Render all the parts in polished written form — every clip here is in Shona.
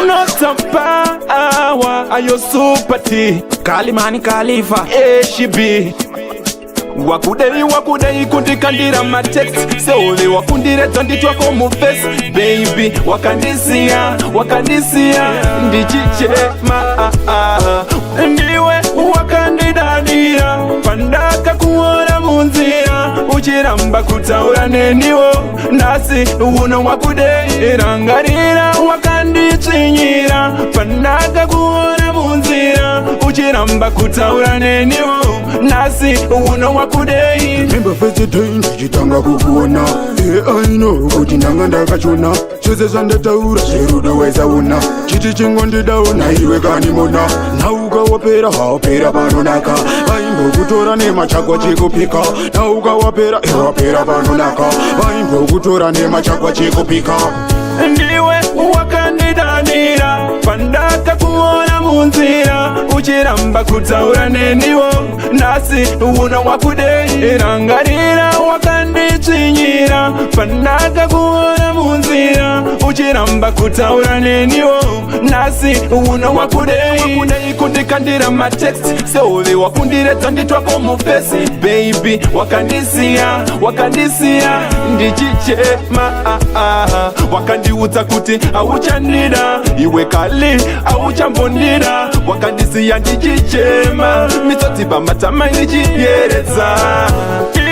Nodza Power, ayoo Super Tee, Kalimani Khalifa, she Wakudei kundikandira ma text Seule wakundireta nditwako mu face Baby wakandisia ndichichema Ndiwe wakandidadira Pandaka kuona munzira Uchiramba kutaura neniwo Nasi uno wakudei Rangarira wakandichinyira Pandaka kuona munzira Uchiramba kutaura neniwo Nasi uno wakudei Remember first day chitanga kukuona I know kuti nanga ndakachona chose zvandataura zverudo wezaona chiti chingondidaona iwe kanimona nauka wapera hawapera panonaka vaimbokutora nemachakwa chekupika nauka wapera wapera panonaka vaimbokutora nemachakwa chekupika Ndiwe wakandidadira Pandaka kuona munzira Uchiramba kutaura neniwo Nasi uno wakudei Rangarira wakandichinyira Pandaka kuona munzira Uchiramba kutaura neniwo Nasi uno wakudei kundikandira ma text Seule wakundireta nditwako mu face Baby wakandisia ndichichema Wakandiudza kuti auchandida Iwe kali auchambondida Wakandisia ndichichema Mitsotsi pamatama ndichiyereza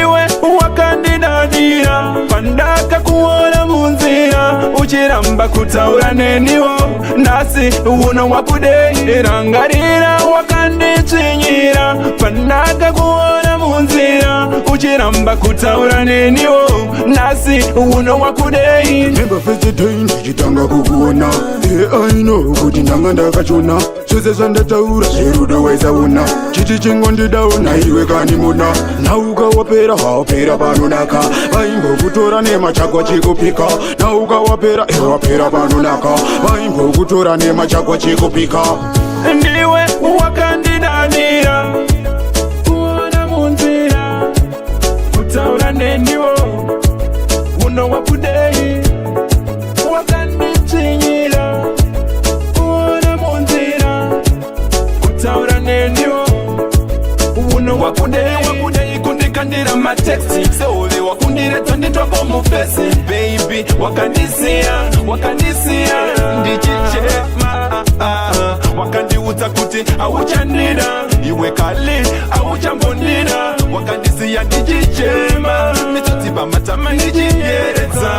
Iwe wakandidadira Pandaka kuona munzira Uchiramba kutaura neniwo Nasi uno wakudei Rangarira wakandichinyira Pandaka kuona munzira Uchiramba kutaura neniwo Nasi uno wakudei Remember first day chitanga kukuona I know kuti nanga ndakachona chose zvandataura zverudo wezaona chiti chingondidaona iwe kanimona nauka wapera hawapera panonaka vaimbokutora nemachakwa chekupika nauka wapera wapera panonaka vaimbokutora nemachakwa chekupika Ndiwe wakandidadira Kuona munzira Kutaura neniwo Uno wakudei Wakandichinyira Kuona munzira Kutaura neniwo Uno wakudei kundikandira ma text Seule wakundireta nditwako mu face Baby wakandisia ndichichema Wakandiudza kuti auchandida Iwe kali auchambondida Wakandisia ndichichema Mitsotsi pamatama ndichiyereza